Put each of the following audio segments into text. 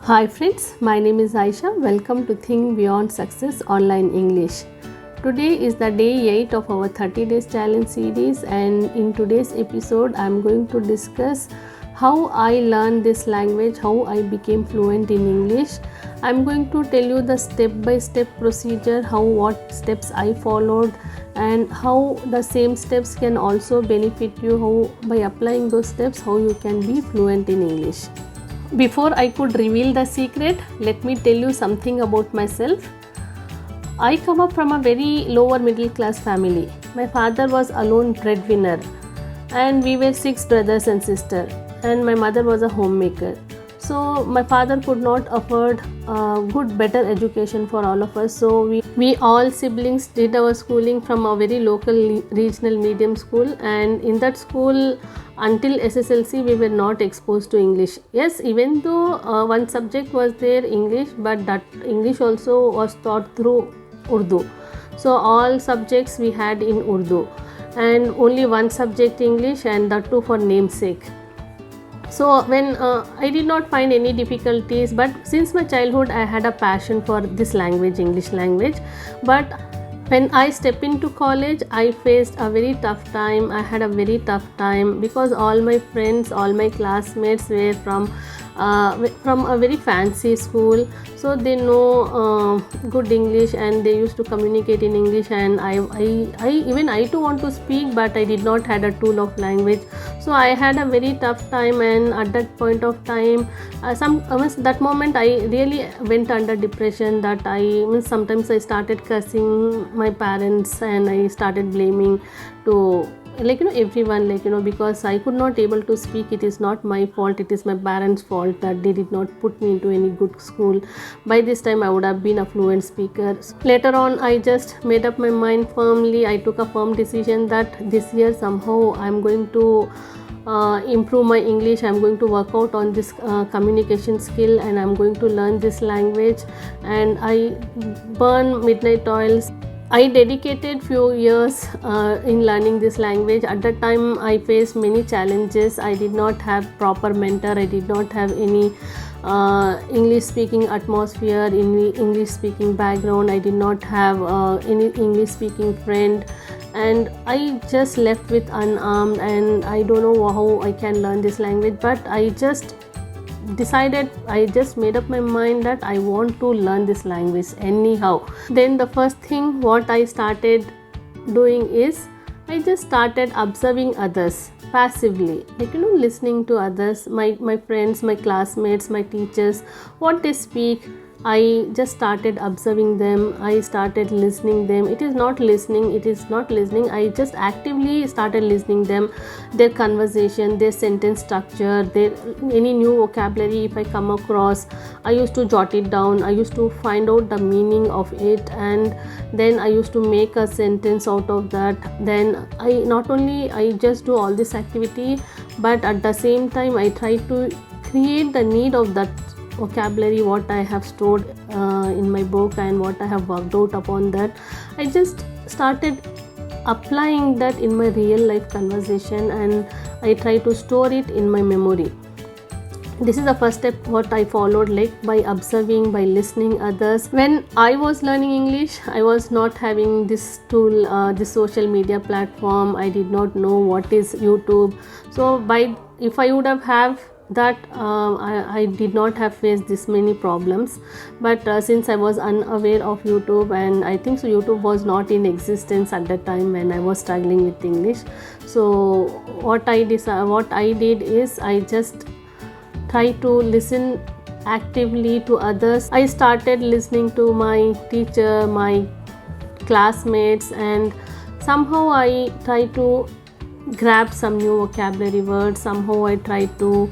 Hi friends, my name is Ayesha. Welcome to Think Beyond Success Online English. Today is the day 8 of our 30 days challenge series, and in today's episode I am going to discuss how I learned this language, how I became fluent in English. I am going to tell you the step by step procedure, what steps I followed, and how the same steps can also benefit you, how by applying those steps how you can be fluent in English. Before I could reveal the secret, let me tell you something about myself. I come up from a very lower middle class family. My father was alone breadwinner, and we were 6 brothers and sisters, and my mother was a homemaker. So my father could not afford better education for all of us. So we all siblings did our schooling from a very local regional medium school, and in that school until SSLC we were not exposed to English. Yes, even though one subject was there, English, but that English also was taught through Urdu. So all subjects we had in Urdu, and only one subject English, and that too for namesake. So when I did not find any difficulties, but since my childhood I had a passion for this language, English language. But when I stepped into college, I faced a very tough time. I had a very tough time because all my friends, all my classmates were from a very fancy school, so they know good English and they used to communicate in English, and I too want to speak, but I did not had a tool of language. So I had a very tough time, and at that point of time that moment I really went under depression. That sometimes I started cursing my parents, and I started blaming to everyone, because I could not able to speak. It is not my fault, it is my parents' fault that they did not put me into any good school. By this time I would have been a fluent speaker. Later on I just made up my mind firmly. I took a firm decision that this year somehow I'm going to improve my English. I'm going to work out on this communication skill, and I'm going to learn this language. And I burn midnight oils. I dedicated few years in learning this language. At that time I faced many challenges. I did not have proper mentor. I did not have any English speaking atmosphere, in English speaking background. I did not have any English speaking friend, and I just left with unarmed, and I don't know how I can learn this language. But I just made up my mind that I want to learn this language anyhow. Then the first thing what I started doing is I just started observing others passively, listening to others, my friends, my classmates, my teachers, what they speak. I just started observing them. I started listening them. It is not listening. I just actively started listening them, their conversation, their sentence structure, their any new vocabulary if I come across, I used to jot it down. I used to find out the meaning of it, and then I used to make a sentence out of that. Then I just do all this activity, but at the same time I try to create the need of that vocabulary what I have stored in my book and what I have worked out upon that. I just started applying that in my real life conversation, and I try to store it in my memory. This is the first step what I followed, by observing, by listening others. When I was learning English, I was not having this tool, this social media platform. I did not know what is YouTube. So if I would have that, I did not have faced this many problems. But since I was unaware of YouTube, and I think so YouTube was not in existence at that time when I was struggling with English. So what I did is I just try to listen actively to others. I started listening to my teacher, my classmates, and somehow I try to grab some new vocabulary words. Somehow I try to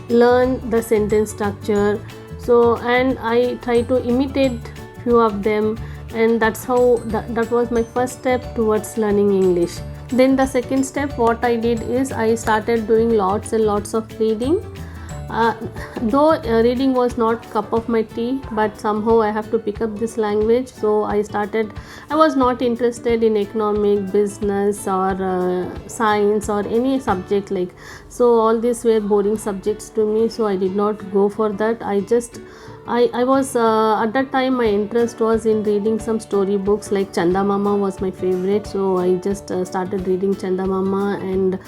learn the sentence structure, and I try to imitate few of them, and that's how that was my first step towards learning English. Then the second step what I did is I started doing lots and lots of reading. Though reading was not cup of my tea, but somehow I have to pick up this language. So I was not interested in economic, business, or science, or any subject like. So all these were boring subjects to me, so I did not go for that. I was at that time my interest was in reading some story books, like Chanda Mama was my favorite, so I just started reading Chanda Mama and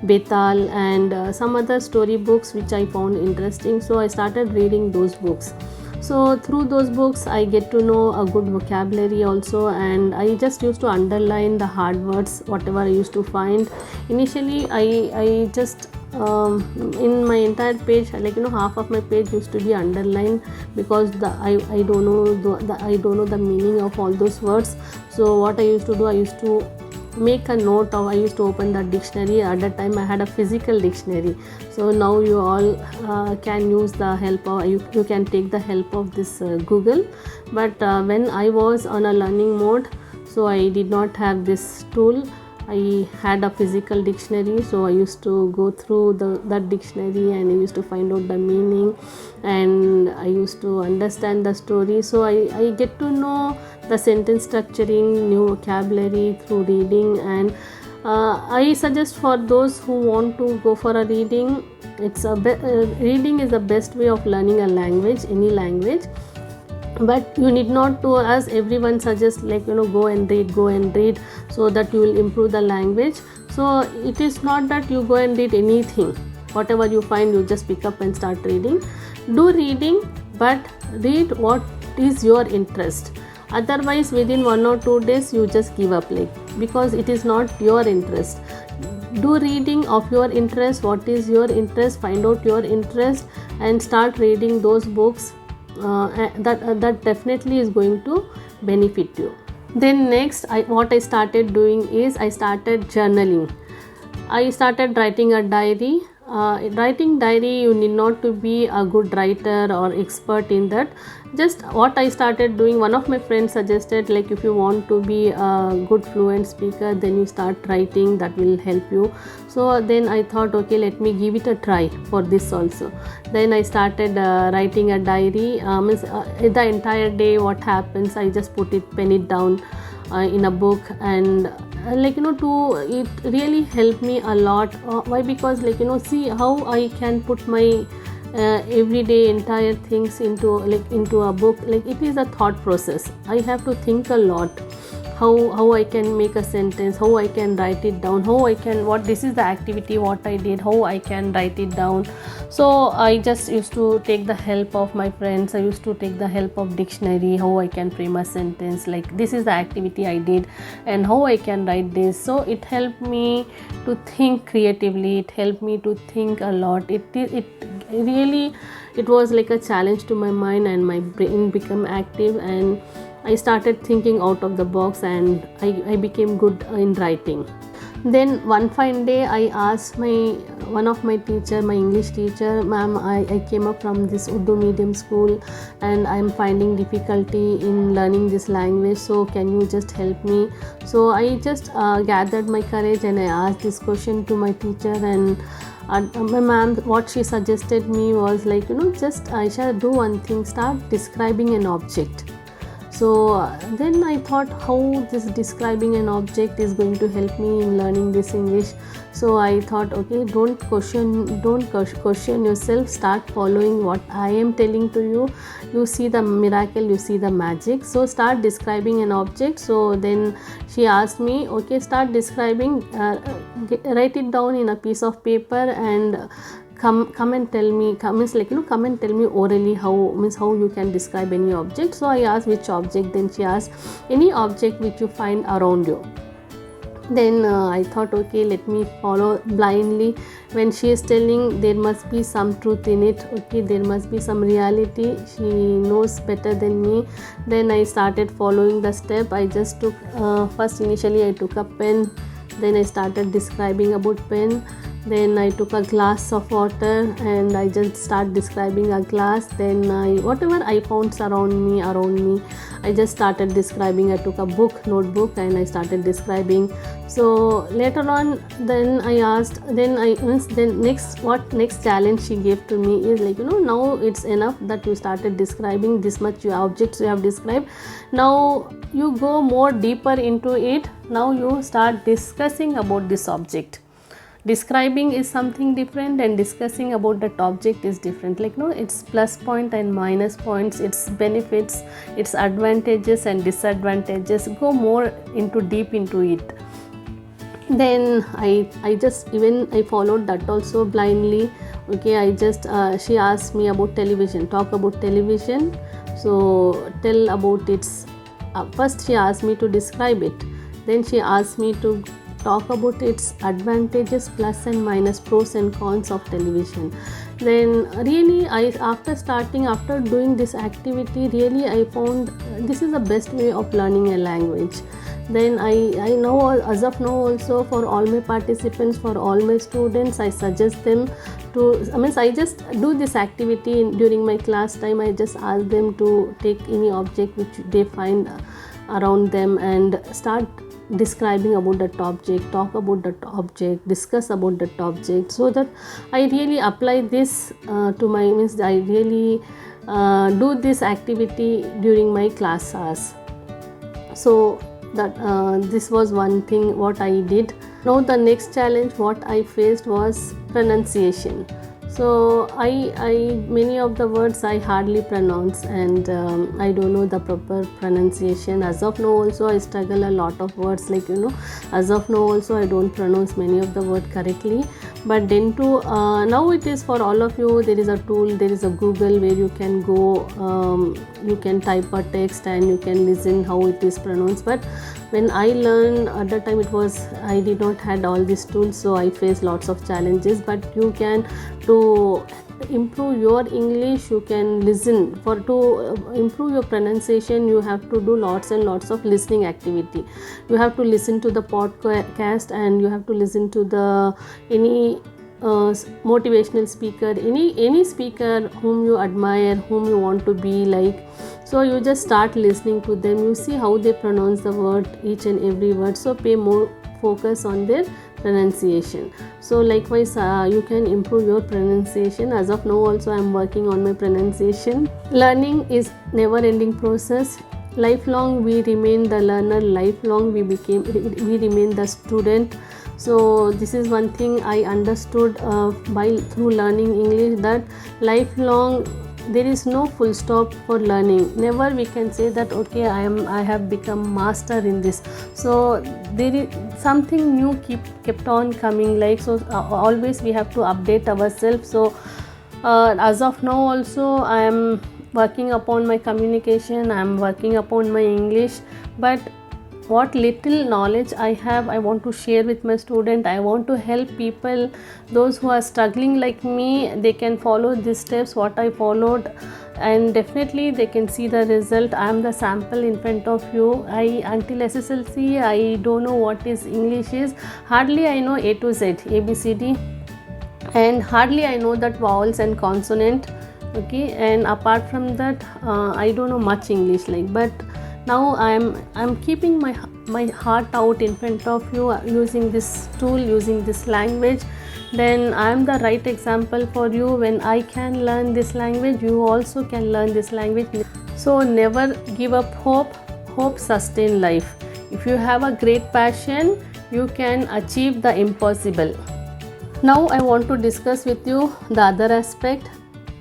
Betal and some other story books which I found interesting, so I started reading those books. So through those books I get to know a good vocabulary also, and I just used to underline the hard words whatever I used to find. Initially I just in my entire page, like half of my page used to be underlined, because I don't know I don't know the meaning of all those words. So what I used to do, I used to make a note of, I used to open the dictionary. At that time I had a physical dictionary, so now you all can use the help of, you can take the help of this Google. But when I was on a learning mode, so I did not have this tool. I had a physical dictionary, so I used to go through that dictionary, and I used to find out the meaning, and I used to understand the story. So I get to know the sentence structuring, new vocabulary through reading. And I suggest for those who want to go for a reading, reading is the best way of learning a language, any language. But you need not to, as everyone suggests, like go and read so that you will improve the language. So it is not that you go and read anything, whatever you find you just pick up and start reading. Do reading, but read what is your interest. Otherwise within 1 or 2 days you just give up, like, because it is not your interest. Do reading of your interest. What is your interest? Find out your interest and start reading those books. That definitely is going to benefit you. Then next, what I started doing is I started journaling. I started writing a diary. Writing diary, you need not to be a good writer or expert in that. Just what I started doing, one of my friends suggested, like, if you want to be a good fluent speaker, then you start writing, that will help you. So then I thought, okay, let me give it a try for this also. Then I started writing a diary. The entire day what happens, I just pen it down in a book, and it really helped me a lot. Why? Because see how I can put my everyday entire things into a book. Like, it is a thought process. I have to think a lot, how I can make a sentence, how I can write it down, this is the activity what I did, how I can write it down. So I just used to take the help of my friends. I used to take the help of dictionary, how I can frame a sentence, like, this is the activity I did and how I can write this. So it helped me to think creatively, it helped me to think a lot. It really, it was like a challenge to my mind, and my brain became active, and I started thinking out of the box, and I became good in writing. Then one fine day I asked one of my teacher, my English teacher, ma'am, I came up from this Urdu medium school and I am finding difficulty in learning this language, so can you just help me? So I just gathered my courage and I asked this question to my teacher, and my ma'am, what she suggested me was like, just Ayesha, do one thing, start describing an object. So then I thought, how this describing an object is going to help me in learning this English. So I thought, okay, don't question yourself, start following what I am telling to you. You see the miracle, you see the magic. So start describing an object. So then she asked me, okay, start describing, write it down in a piece of paper, and come and tell me, come and tell me orally how you can describe any object. So I asked which object. Then she asked, any object which you find around you. Then I thought, okay, let me follow blindly. When she is telling, there must be some truth in it, okay, there must be some reality, she knows better than me. Then I started following the step. I just took initially I took a pen, then I started describing about pen. then I took a glass of water and I just start describing a glass. Then whatever I found around me, I just started describing. I took a notebook, and I started describing. So later on, then I asked, then next challenge she gave to me is like, now it's enough that you started describing this much objects you have described. Now you go more deeper into it. Now you start discussing about this object. Describing is something different, and discussing about that object is different. Like, its plus point and minus points, its benefits, its advantages and disadvantages. Go more deep into it. Then I just I followed that also blindly. Okay, I just she asked me about television, talk about television. So tell about its first she asked me to describe it, then she asked me to talk about its advantages, plus and minus, pros and cons of television. Then really after doing this activity, really I found this is the best way of learning a language. Then I know, as of now also, for all my participants, for all my students, I suggest them to, I just do this activity during my class time. I just ask them to take any object which they find around them and start describing about that object, talk about that object, discuss about that object, so that I really apply this to my, I really do this activity during my class hours. So that this was one thing what I did. Now the next challenge what I faced was pronunciation. So I many of the words I hardly pronounce, and I don't know the proper pronunciation. As of now also I struggle a lot of words, like as of now also I don't pronounce many of the words correctly. But then too now it is for all of you, there is a tool, there is a Google where you can go, you can type a text and you can listen how it is pronounced. But when I learned at that time, I did not had all these tools, so I faced lots of challenges. But you can, to improve your English, you can listen. To improve your pronunciation, you have to do lots and lots of listening activity. You have to listen to the podcast, and you have to listen to any motivational speaker, any speaker whom you admire, whom you want to be like. So you just start listening to them, you see how they pronounce the word, each and every word. So pay more focus on their pronunciation. So likewise you can improve your pronunciation. As of now also I am working on my pronunciation. Learning is never ending process. Lifelong we remain the learner, lifelong we remain the student. So this is one thing I understood through learning English, that lifelong there is no full stop for learning. Never we can say that okay, I have become master in this. So there is something new kept on coming, like, so always we have to update ourselves. So as of now also I am working upon my communication, I am working upon my English. But what little knowledge I have, I want to share with my student. I want to help people, those who are struggling like me. They can follow these steps what I followed, and definitely they can see the result. I am the sample in front of you. Until SSLC I don't know what is English is. Hardly I know A to Z, ABCD, and hardly I know that vowels and consonant. Okay, and apart from that I don't know much English, like. But now I'm keeping my heart out in front of you, using this tool, using this language. Then I am the right example for you. When I can learn this language, you also can learn this language. So never give up hope. Hope sustain life. If you have a great passion, you can achieve the impossible. Now I want to discuss with you the other aspect.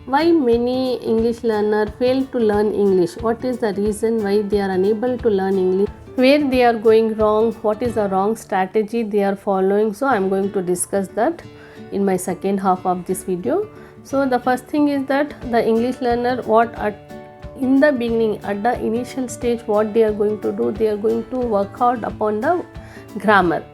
Why many English learners fail to learn English? What is the reason why they are unable to learn English? Where they are going wrong? What is the wrong strategy they are following? So I am going to discuss that in my second half of this video. So the first thing is that the English learner, in the beginning, at the initial stage, what they are going to do, they are going to work hard upon the grammar,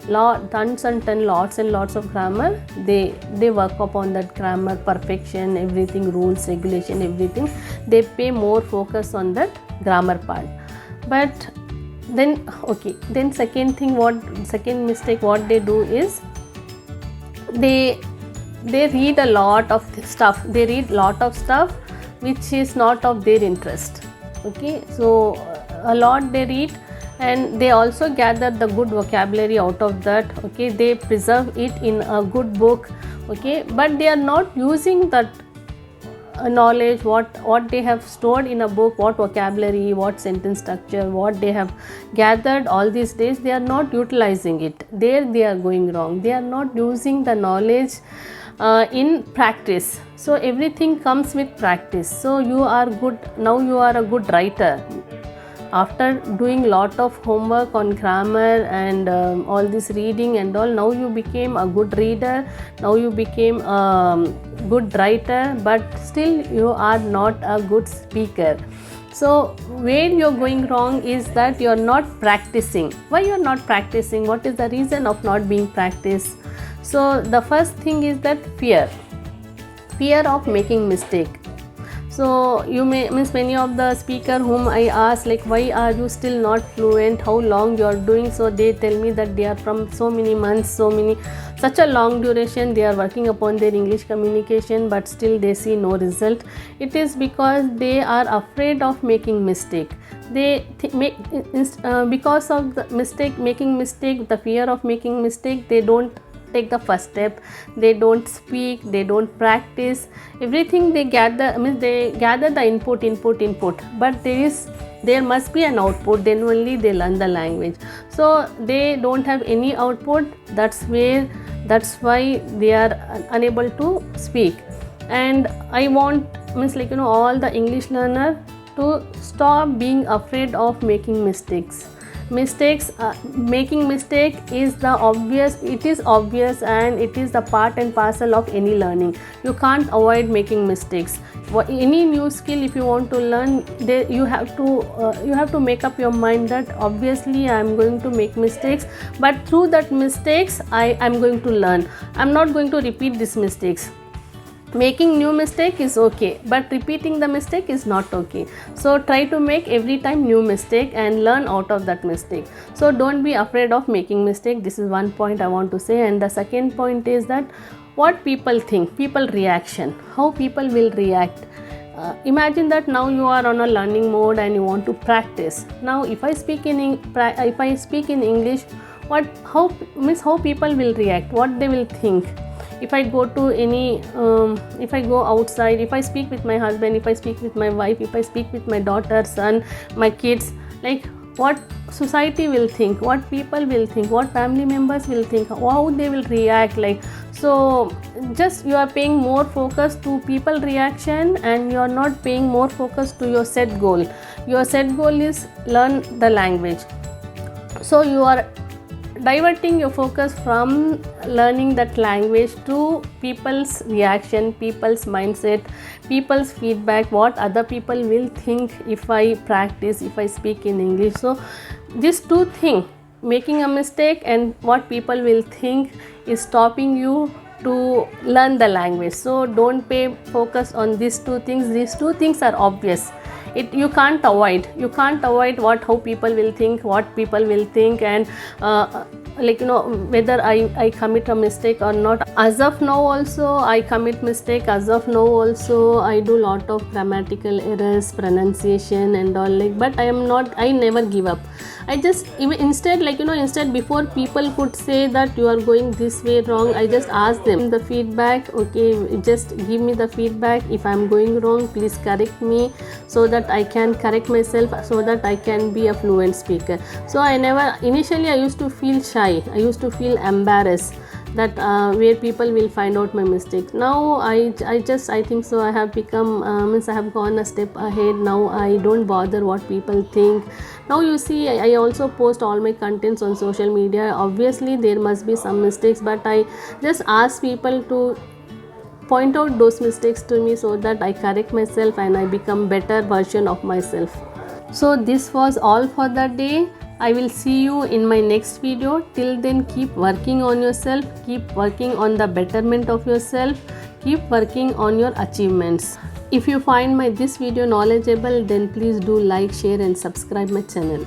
tons and lots and lots of grammar. They work upon that grammar, perfection, everything, rules, regulation, everything. They pay more focus on that grammar part. But then second mistake what they do is, they read a lot of stuff. They read lot of stuff which is not of their interest. Okay, so a lot they read, and they also gather the good vocabulary out of that. Okay, they preserve it in a good book. Okay, but they are not using that knowledge, what they have stored in a book, what vocabulary, what sentence structure, what they have gathered all these days. They are not utilizing it. There they are going wrong. They are not using the knowledge in practice. So everything comes with practice. So you are good now, you are a good writer after doing lot of homework on grammar and all this reading and all. Now you became a good reader, now you became a good writer, but still you are not a good speaker. So where you're going wrong is that you're not practicing. Why you're not practicing? What is the reason of not being practiced? So the first thing is that fear of making mistake. So you may many of the speaker whom I ask, like, why are you still not fluent, how long you are doing? So they tell me that they are from so many months, such a long duration they are working upon their English communication, but still they see no result. It is because they are afraid of making mistake. They because of the making mistake, the fear of making mistake, they don't take the first step. They don't speak, they don't practice. Everything they gather, they gather the input, but there must be an output, then only they learn the language. So they don't have any output. That's why they are unable to speak. And I want all the English learner to stop being afraid of making mistakes. Making mistake is obvious, and it is the part and parcel of any learning. You can't avoid making mistakes. Any new skill, if you want to learn, you have to make up your mind that obviously I am going to make mistakes, but through that mistakes I am going to learn. I am not going to repeat these mistakes. Making new mistake is okay, but repeating the mistake is not okay. So try to make every time new mistake and learn out of that mistake. So don't be afraid of making mistake. This is one point I want to say. And the second point is that what people think, people reaction, how people will react. Imagine that now you are on a learning mode and you want to practice. Now if I speak in English, how people will react, what they will think. If I go to if I go outside, if I speak with my husband, if I speak with my wife, if I speak with my daughter, son, my kids, like what society will think, what people will think, what family members will think, how they will react. Like, so just you are paying more focus to people reaction, and you are not paying more focus to your set goal. Your set goal is learn the language. So you are diverting your focus from learning that language to people's reaction, people's mindset, people's feedback, what other people will think if I practice, if I speak in English. So these two things, making a mistake and what people will think, is stopping you to learn the language. So don't pay focus on these two things. These two things are obvious. You can't avoid how people will think, what people will think, and whether I commit a mistake or not. As of now also I commit mistake. As of now also I do lot of grammatical errors, pronunciation and all, but I never give up. I just instead before people could say that you are going this way wrong, I just ask them the feedback. Okay, just give me the feedback. If I am going wrong, please correct me so that I can correct myself, so that I can be a fluent speaker. So initially I used to feel shy, I used to feel embarrassed that where people will find out my mistakes. Now I think so I have become I have gone a step ahead. Now I don't bother what people think. Now you see, I also post all my contents on social media. Obviously there must be some mistakes, but I just ask people to point out those mistakes to me so that I correct myself and I become better version of myself. So this was all for the day. I will see you in my next video. Till then, keep working on yourself, keep working on the betterment of yourself, keep working on your achievements. If you find this video knowledgeable, then please do like, share and subscribe my channel.